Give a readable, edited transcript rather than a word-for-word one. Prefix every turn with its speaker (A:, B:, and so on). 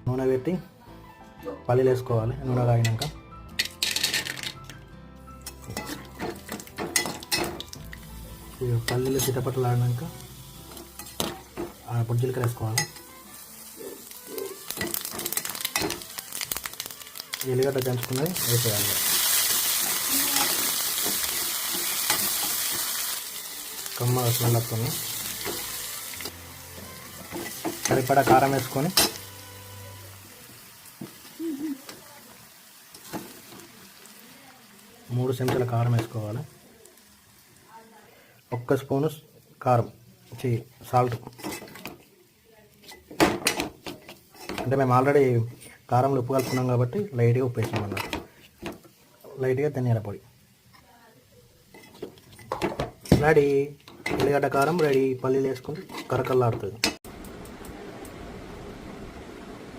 A: నూనె పెట్టి పల్లీలు వేసుకోవాలి. నూనె కాగినాక పల్లీలు చిటపట్లు ఆడినాక పొడి జీలకర్ర వేసుకోవాలి. ఎల్లిగడ్డ దంచుకున్నది వేసేయాలి. కమ్మ స్మెల్ వస్తుంది. సరిపడా కారం వేసుకొని మూడు చెంచాల కారం వేసుకోవాలి. 1 స్పూను కారం సాల్ట్. అంటే మేము ఆల్రెడీ కారంలో ఉప్పు కలుపుకున్నాం కాబట్టి లైట్గా ఉప్పు వేసాం అన్నమాట. లైట్గా ధనియాల పొడి రెడీ. ఎల్లిగడ్డ కారం రెడీ. పల్లీలు వేసుకొని కరకల్లాడుతుంది.